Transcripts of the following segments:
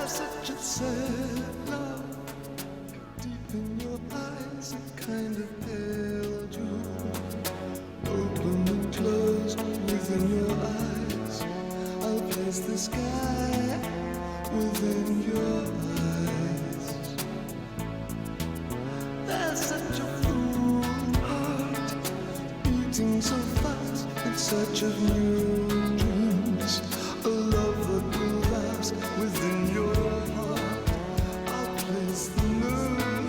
such a sad love. Deep in your eyes, a kind of pale jewel. Open and close within your eyes. I'll place the sky within your eyes. There's such a full heart beating so fast in search of new dreams. A love that will last within your heart. I'll place the moon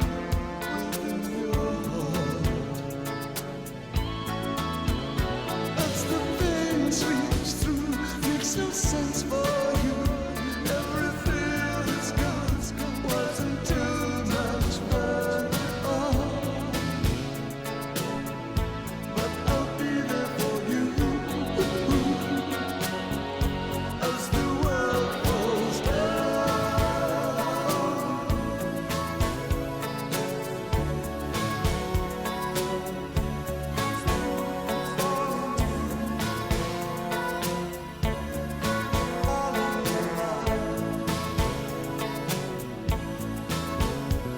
within your heart. As the pain sweeps through, makes no sense for you. Every thrill is gone, wasn't too much fun. But I'll be there for you as the world falls down.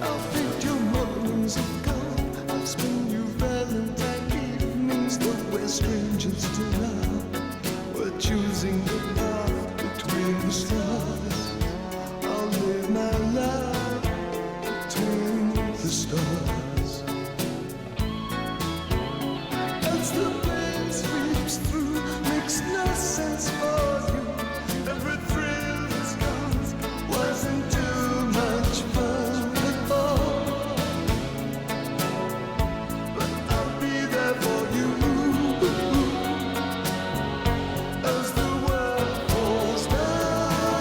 I'll paint your mornings of gold. I'll spend you Valentine evenings, though we're strangers to love. We're choosing the path between the stars. I'll live my love between the stars. As the pain sweeps through, makes no sense for you. Every thrill is gone, wasn't too much fun before. But I'll be there for you as the world falls down.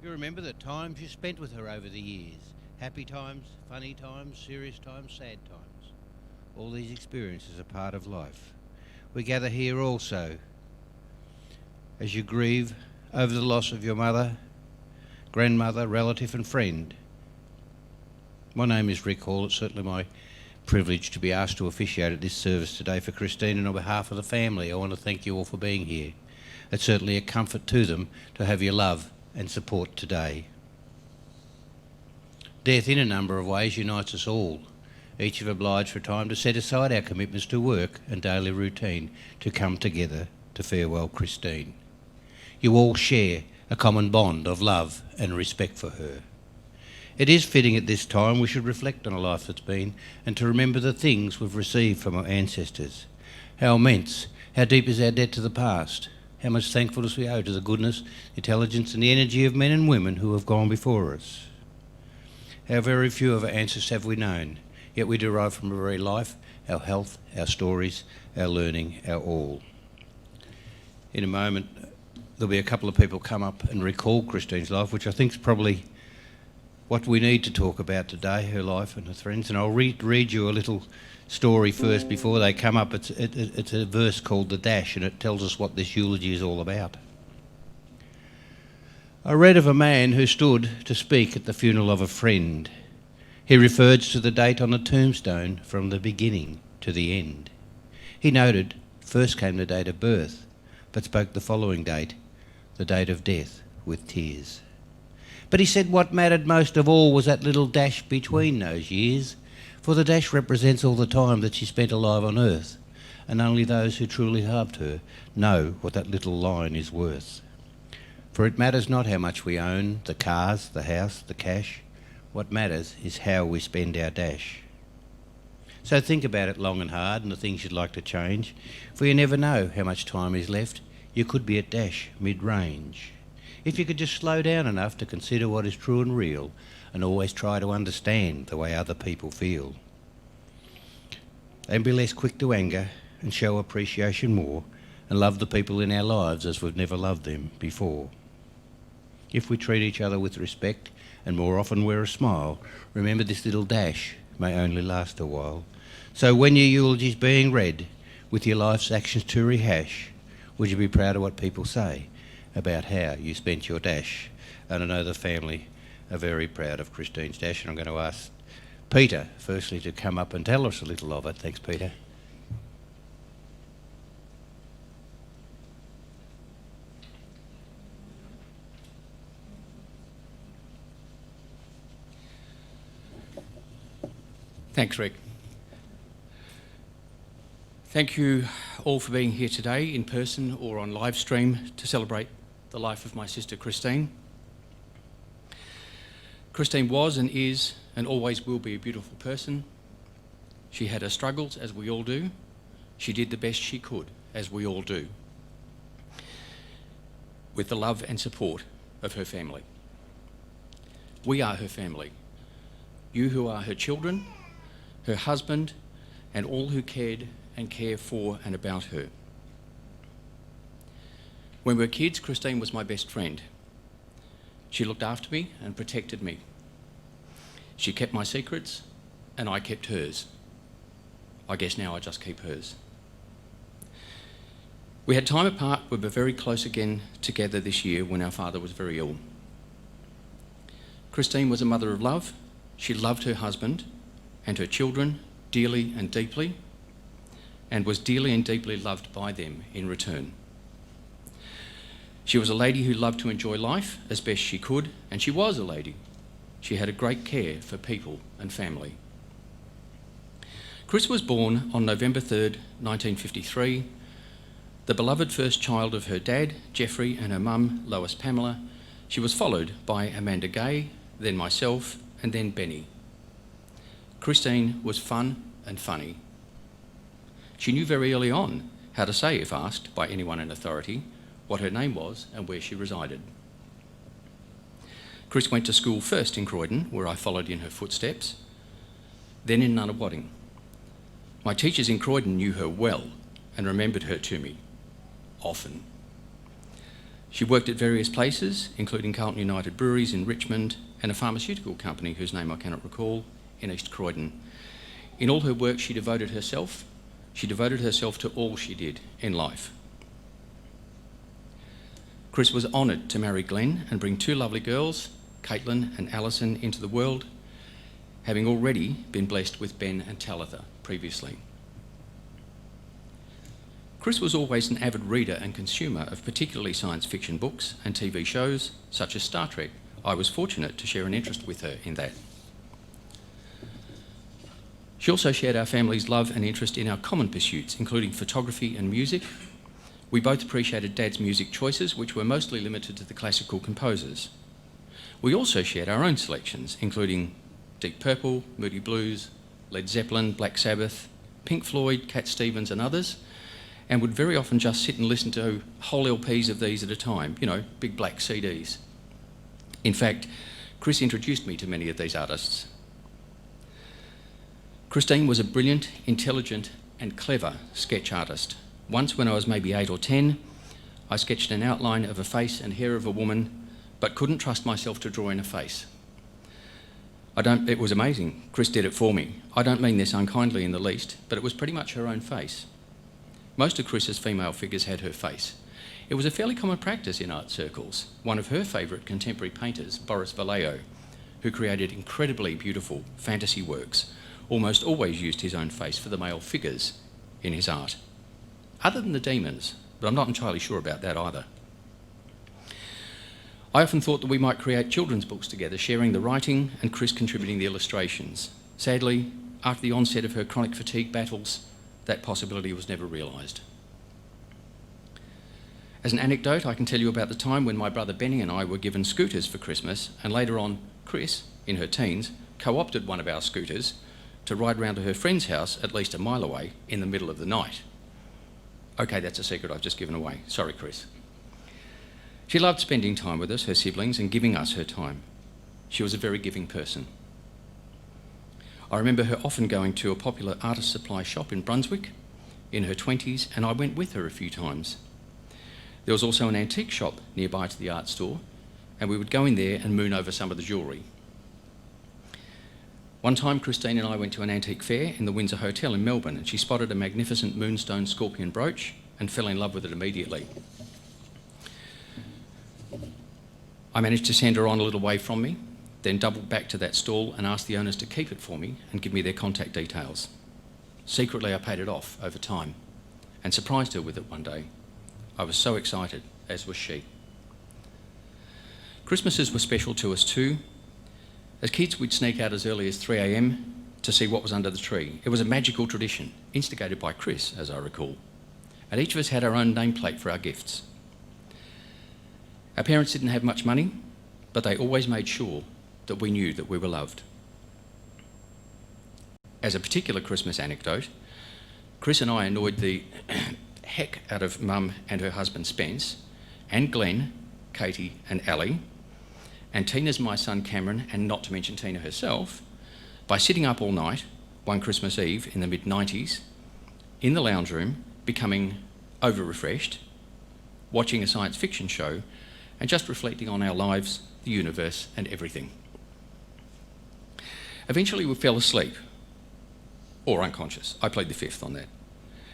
You remember the times you spent with her over the years. Happy times, funny times, serious times, sad times. All these experiences are part of life. We gather here also as you grieve over the loss of your mother, grandmother, relative and friend. My name is Rick Hall. It's certainly my privilege to be asked to officiate at this service today for Christine, and on behalf of the family I want to thank you all for being here. It's certainly a comfort to them to have your love and support today. Death in a number of ways unites us all. Each have obliged for a time to set aside our commitments to work and daily routine to come together to farewell Christine. You all share a common bond of love and respect for her. It is fitting at this time we should reflect on a life that's been and to remember the things we've received from our ancestors. How immense, how deep is our debt to the past? How much thankfulness we owe to the goodness, intelligence and the energy of men and women who have gone before us. How very few of our ancestors have we known, yet we derive from our very life, our health, our stories, our learning, our all. In a moment, there'll be a couple of people come up and recall Christine's life, which I think is probably what we need to talk about today, her life and her friends. And I'll read you a little story first before they come up. It's a verse called The Dash, and it tells us what this eulogy is all about. I read of a man who stood to speak at the funeral of a friend. He referred to the date on the tombstone from the beginning to the end. He noted first came the date of birth, but spoke the following date, the date of death, with tears. But he said what mattered most of all was that little dash between those years, for the dash represents all the time that she spent alive on earth, and only those who truly loved her know what that little line is worth. For it matters not how much we own, the cars, the house, the cash. What matters is how we spend our dash. So think about it long and hard and the things you'd like to change, for you never know how much time is left. You could be at dash mid-range. If you could just slow down enough to consider what is true and real and always try to understand the way other people feel. And be less quick to anger and show appreciation more and love the people in our lives as we've never loved them before. If we treat each other with respect and more often wear a smile, remember this little dash may only last a while. So when your eulogy's being read, with your life's actions to rehash, would you be proud of what people say about how you spent your dash? And I know the family are very proud of Christine's dash, and I'm going to ask Peter firstly to come up and tell us a little of it. Thanks, Peter. Thanks, Rick. Thank you all for being here today in person or on live stream to celebrate the life of my sister Christine. Christine was and is and always will be a beautiful person. She had her struggles, as we all do. She did the best she could, as we all do, with the love and support of her family. We are her family. You who are her children, her husband, and all who cared and care for and about her. When we were kids, Christine was my best friend. She looked after me and protected me. She kept my secrets and I kept hers. I guess now I just keep hers. We had time apart. We were very close again together this year when our father was very ill. Christine was a mother of love. She loved her husband and her children dearly and deeply, and was dearly and deeply loved by them in return. She was a lady who loved to enjoy life as best she could, and she was a lady. She had a great care for people and family. Chris was born on November 3rd, 1953, the beloved first child of her dad, Jeffrey, and her mum, Lois Pamela. She was followed by Amanda Gay, then myself, and then Benny. Christine was fun and funny. She knew very early on how to say, if asked by anyone in authority, what her name was and where she resided. Chris went to school first in Croydon, where I followed in her footsteps, then in Nunawading. My teachers in Croydon knew her well and remembered her to me, often. She worked at various places, including Carlton United Breweries in Richmond and a pharmaceutical company whose name I cannot recall in East Croydon. In all her work, she devoted herself to all she did in life. Chris was honoured to marry Glenn and bring two lovely girls, Caitlin and Alison, into the world, having already been blessed with Ben and Talitha previously. Chris was always an avid reader and consumer of particularly science fiction books and TV shows, such as Star Trek. I was fortunate to share an interest with her in that. She also shared our family's love and interest in our common pursuits, including photography and music. We both appreciated Dad's music choices, which were mostly limited to the classical composers. We also shared our own selections, including Deep Purple, Moody Blues, Led Zeppelin, Black Sabbath, Pink Floyd, Cat Stevens and others, and would very often just sit and listen to whole LPs of these at a time, big black CDs. In fact, Chris introduced me to many of these artists. Christine was a brilliant, intelligent and clever sketch artist. Once, when I was maybe 8 or 10, I sketched an outline of a face and hair of a woman, but couldn't trust myself to draw in a face. It was amazing. Chris did it for me. I don't mean this unkindly in the least, but it was pretty much her own face. Most of Chris's female figures had her face. It was a fairly common practice in art circles. One of her favourite contemporary painters, Boris Vallejo, who created incredibly beautiful fantasy works, almost always used his own face for the male figures in his art. Other than the demons, but I'm not entirely sure about that either. I often thought that we might create children's books together, sharing the writing and Chris contributing the illustrations. Sadly, after the onset of her chronic fatigue battles, that possibility was never realised. As an anecdote, I can tell you about the time when my brother Benny and I were given scooters for Christmas, and later on, Chris, in her teens, co-opted one of our scooters to ride round to her friend's house at least a mile away in the middle of the night. Okay, that's a secret I've just given away. Sorry, Chris. She loved spending time with us, her siblings, and giving us her time. She was a very giving person. I remember her often going to a popular artist supply shop in Brunswick in her 20s, and I went with her a few times. There was also an antique shop nearby to the art store, and we would go in there and moon over some of the jewellery. One time, Christine and I went to an antique fair in the Windsor Hotel in Melbourne, and she spotted a magnificent moonstone scorpion brooch and fell in love with it immediately. I managed to send her on a little way from me, then doubled back to that stall and asked the owners to keep it for me and give me their contact details. Secretly, I paid it off over time and surprised her with it one day. I was so excited, as was she. Christmases were special to us too. As kids, we'd sneak out as early as 3 a.m. to see what was under the tree. It was a magical tradition, instigated by Chris, as I recall. And each of us had our own nameplate for our gifts. Our parents didn't have much money, but they always made sure that we knew that we were loved. As a particular Christmas anecdote, Chris and I annoyed the heck out of Mum and her husband Spence, and Glenn, Katie and Ali, and Tina's my son Cameron, and not to mention Tina herself, by sitting up all night, one Christmas Eve in the mid-90s, in the lounge room, becoming over-refreshed, watching a science fiction show, and just reflecting on our lives, the universe, and everything. Eventually we fell asleep, or unconscious. I played the fifth on that.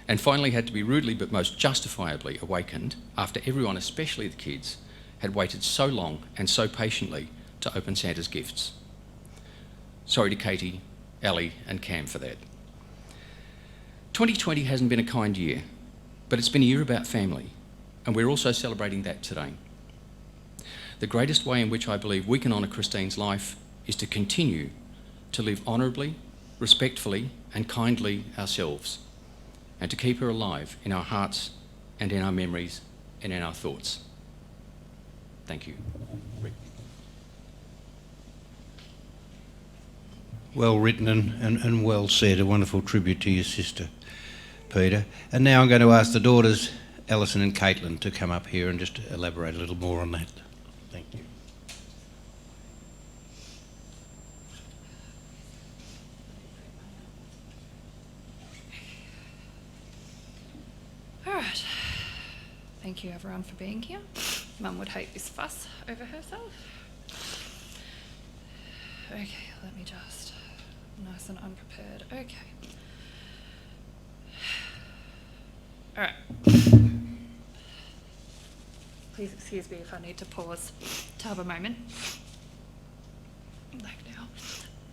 And finally had to be rudely but most justifiably awakened after everyone, especially the kids, had waited so long and so patiently to open Santa's gifts. Sorry to Katie, Ali and Cam for that. 2020 hasn't been a kind year, but it's been a year about family, and we're also celebrating that today. The greatest way in which I believe we can honour Christine's life is to continue to live honourably, respectfully and kindly ourselves, and to keep her alive in our hearts and in our memories and in our thoughts. Thank you. Rick. Well written and well said. A wonderful tribute to your sister, Peter. And now I'm going to ask the daughters, Alison and Caitlin, to come up here and just elaborate a little more on that. Thank you. All right. Thank you everyone for being here. Mum would hate this fuss over herself. Okay, let me just... Nice and unprepared. Okay. Alright. Please excuse me if I need to pause to have a moment. Like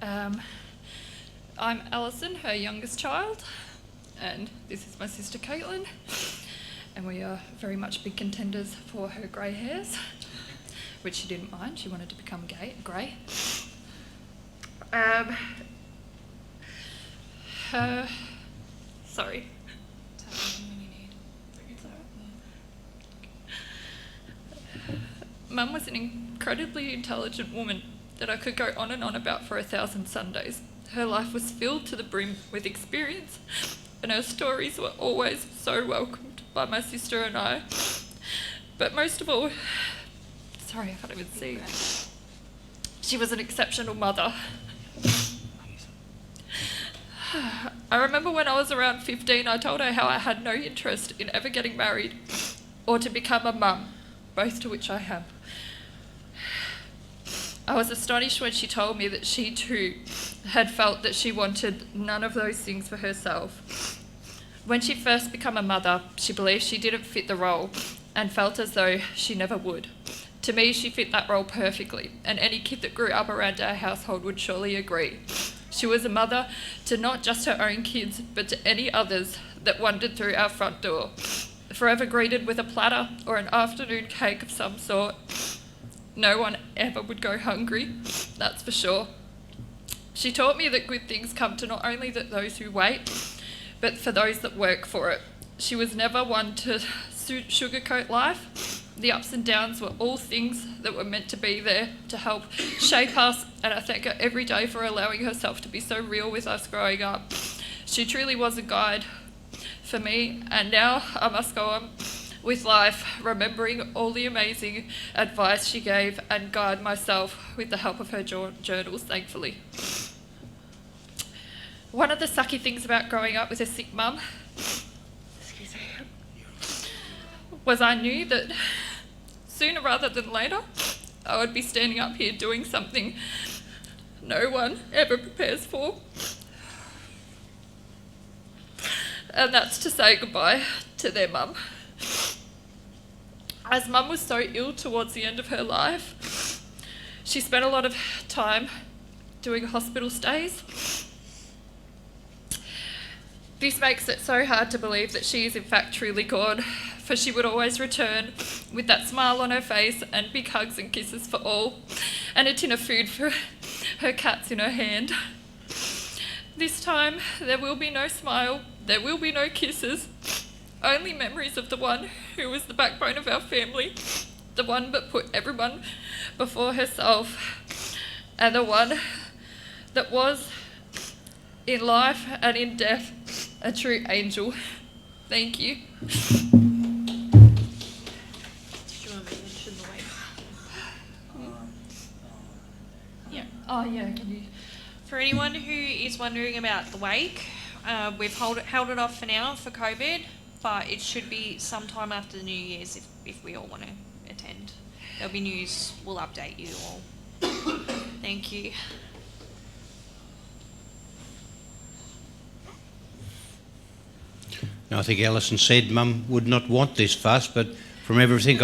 now. I'm Alison, her youngest child, and this is my sister Caitlin, and we are very much big contenders for her grey hairs, which she didn't mind. She wanted to become grey. Sorry. Mum was an incredibly intelligent woman that I could go on and on about for 1,000 Sundays. Her life was filled to the brim with experience, and her stories were always so welcomed by my sister and I. But most of all, sorry, I can't even see. She was an exceptional mother. I remember when I was around 15, I told her how I had no interest in ever getting married or to become a mum, both to which I have. I was astonished when she told me that she too had felt that she wanted none of those things for herself. When she first became a mother, she believed she didn't fit the role and felt as though she never would. To me, she fit that role perfectly, and any kid that grew up around our household would surely agree. She was a mother to not just her own kids, but to any others that wandered through our front door, forever greeted with a platter or an afternoon cake of some sort. No one ever would go hungry, that's for sure. She taught me that good things come to not only those who wait, but for those that work for it. She was never one to sugarcoat life. The ups and downs were all things that were meant to be there to help shape us, and I thank her every day for allowing herself to be so real with us growing up. She truly was a guide for me, and now I must go on with life, remembering all the amazing advice she gave and guide myself with the help of her journals, thankfully. One of the sucky things about growing up with a sick mum, was I knew that sooner rather than later, I would be standing up here doing something no one ever prepares for. And that's to say goodbye to their mum. As Mum was so ill towards the end of her life, she spent a lot of time doing hospital stays. This makes it so hard to believe that she is in fact truly gone, for she would always return with that smile on her face and big hugs and kisses for all, and a tin of food for her cats in her hand. This time, there will be no smile, there will be no kisses, only memories of the one who was the backbone of our family, the one that put everyone before herself, and the one that was, in life and in death, a true angel. Thank you. Did you want me to mention the wake? Yeah. Oh yeah, can you? For anyone who is wondering about the wake, we've held it off for now for COVID, but it should be sometime after the New Year's if we all want to attend. There'll be news, we'll update you all. Thank you. I think Alison said Mum would not want this fuss, but from everything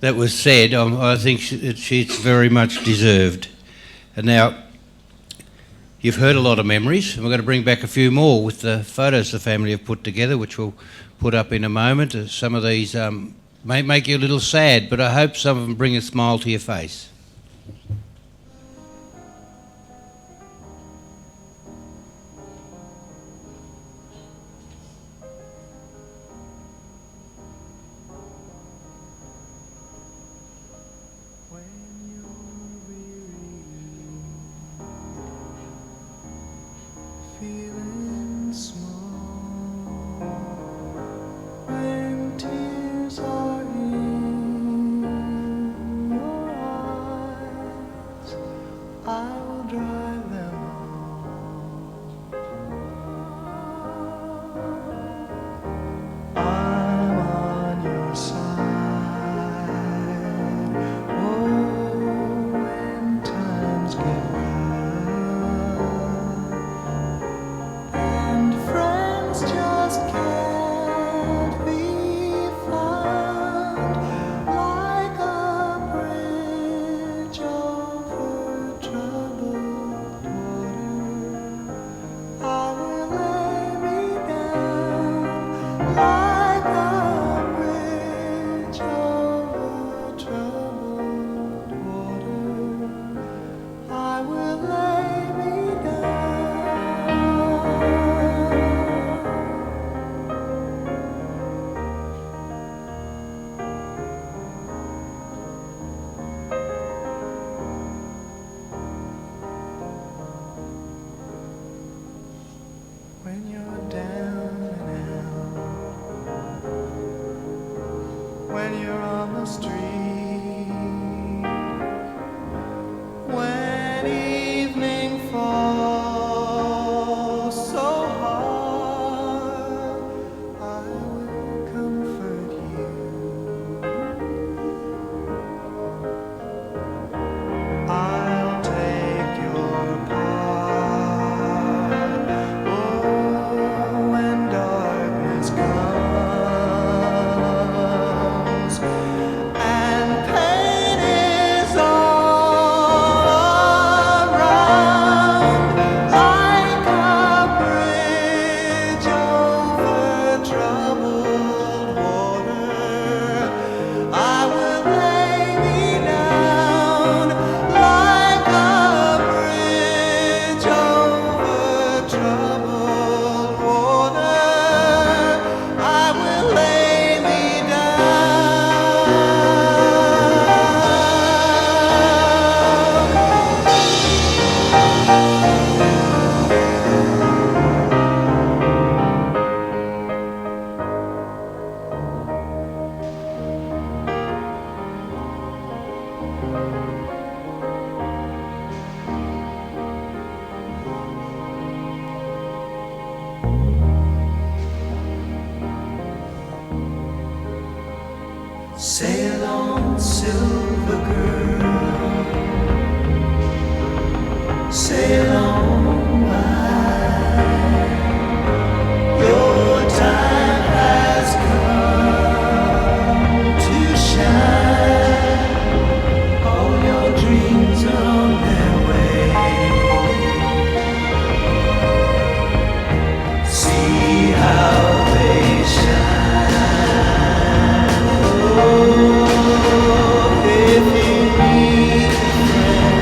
that was said, I think she's very much deserved. And now, you've heard a lot of memories, and we're going to bring back a few more with the photos the family have put together, which we'll put up in a moment. Some of these may make you a little sad, but I hope some of them bring a smile to your face. Feeling small when tears are in your eyes. Sail on, silver girl, sail on by. Your time has come to shine. All your dreams are on their way. See how they shine. Oh, if you need a friend,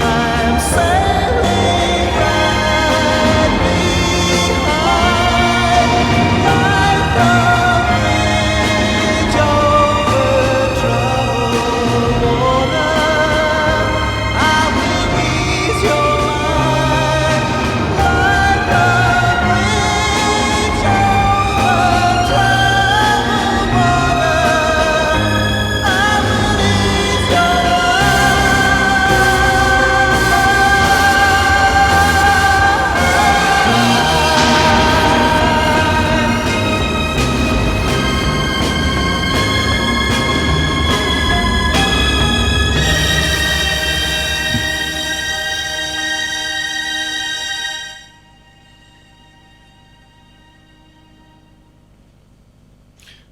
I'm sailing right behind, like a bridge over troubled water. I will ease your mind, like a bridge over troubled water. I will ease your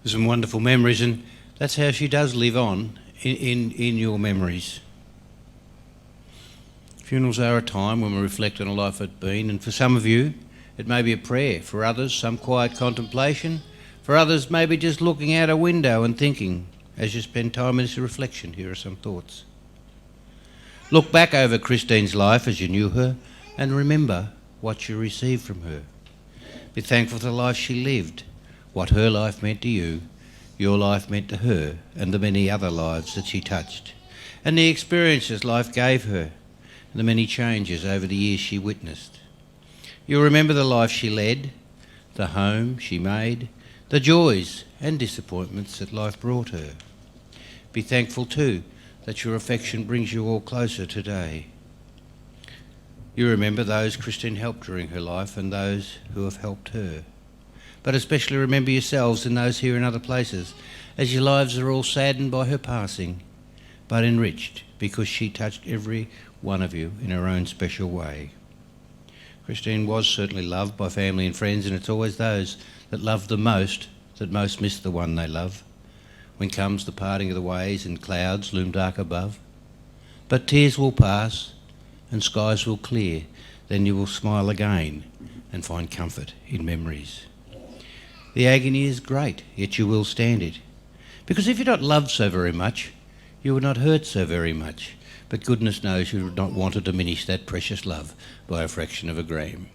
Some wonderful memories, and that's how she does live on in your memories. Funerals are a time when we reflect on a life that's been, and for some of you it may be a prayer, for others some quiet contemplation, for others maybe just looking out a window and thinking. As you spend time in this reflection, here are some thoughts. Look back over Christine's life as you knew her and remember what you received from her. Be thankful for the life she lived, what her life meant to you, your life meant to her, and the many other lives that she touched, and the experiences life gave her, and the many changes over the years she witnessed. You'll remember the life she led, the home she made, the joys and disappointments that life brought her. Be thankful too that your affection brings you all closer today. You remember those Christine helped during her life and those who have helped her. But especially remember yourselves and those here in other places, as your lives are all saddened by her passing, but enriched because she touched every one of you in her own special way. Christine was certainly loved by family and friends, and it's always those that love the most that most miss the one they love. When comes the parting of the ways and clouds loom dark above. But tears will pass and skies will clear, then you will smile again and find comfort in memories. The agony is great, yet you will stand it. Because if you're not loved so very much, you would not hurt so very much. But goodness knows you would not want to diminish that precious love by a fraction of a gram.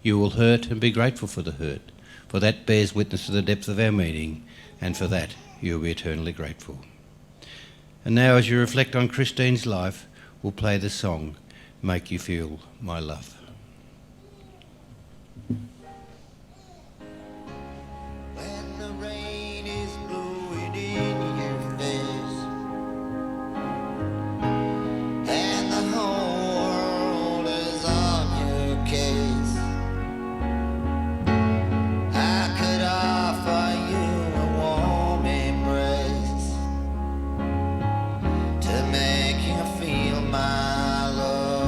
You will hurt and be grateful for the hurt, for that bears witness to the depth of our meaning, and for that you will be eternally grateful. And now, as you reflect on Christine's life, we'll play the song, Make You Feel My Love. When the rain is blowing in your face and the whole world is on your case, I could offer you a warm embrace to make you feel my love.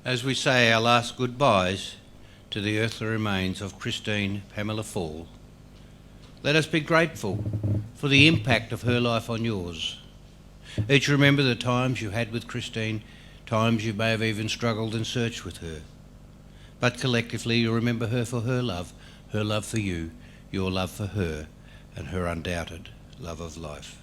As we say our last goodbyes to the earthly remains of Christine Pamela Faul, let us be grateful for the impact of her life on yours. Each remember the times you had with Christine, times you may have even struggled and searched with her. But collectively you remember her for her love for you, your love for her, and her undoubted love of life.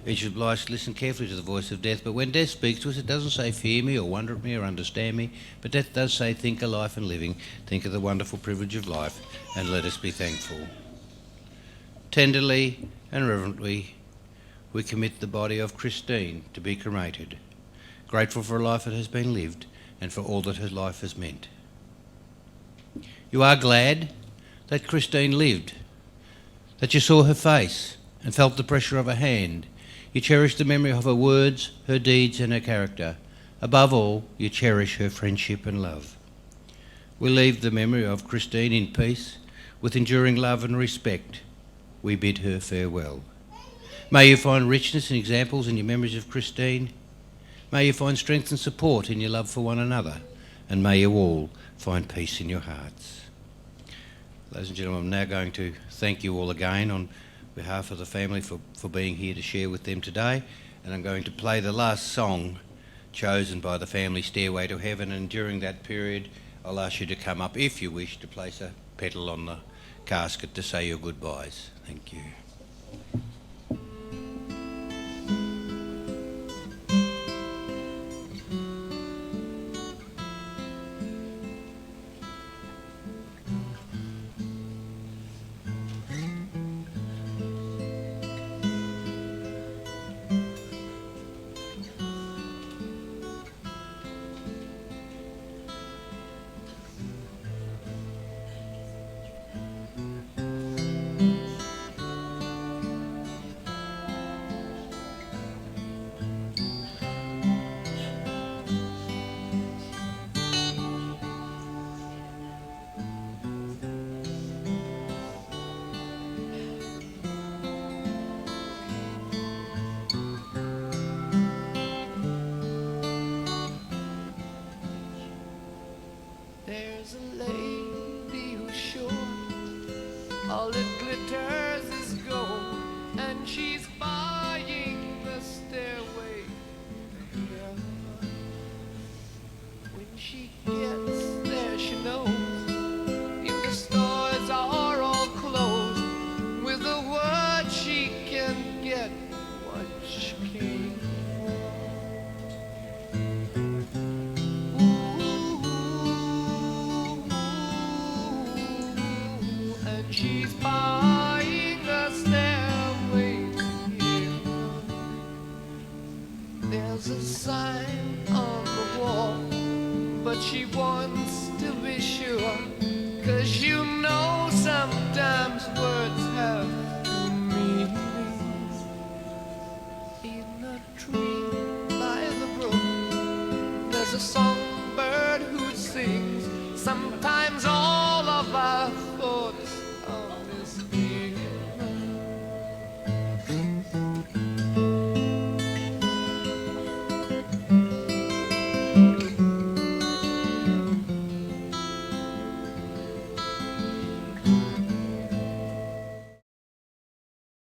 Each is obliged to listen carefully to the voice of death, but when death speaks to us, it doesn't say fear me or wonder at me or understand me, but death does say think of life and living, think of the wonderful privilege of life, and let us be thankful. Tenderly and reverently, we commit the body of Christine to be cremated, grateful for a life that has been lived and for all that her life has meant. You are glad that Christine lived, that you saw her face and felt the pressure of her hand. You cherish the memory of her words, her deeds and her character. Above all, you cherish her friendship and love. We leave the memory of Christine in peace, with enduring love and respect. We bid her farewell. May you find richness and examples in your memories of Christine. May you find strength and support in your love for one another. And may you all find peace in your hearts. Ladies and gentlemen, I'm now going to thank you all again on behalf of the family for being here to share with them today. And I'm going to play the last song chosen by the family, Stairway to Heaven. And during that period, I'll ask you to come up, if you wish, to place a petal on the casket to say your goodbyes. Thank you. There's a lady who's sure all that glitters is gold, and she's buying the stairway to heaven. When she gets there, she knows if the stores are all closed, with a word she can get what she came. She's buying a stairway to heaven. There's a sign on the wall, but she wants to be sure, 'cause you know sometimes words have two meanings. In a tree by the brook, there's a songbird who sings. Sometimes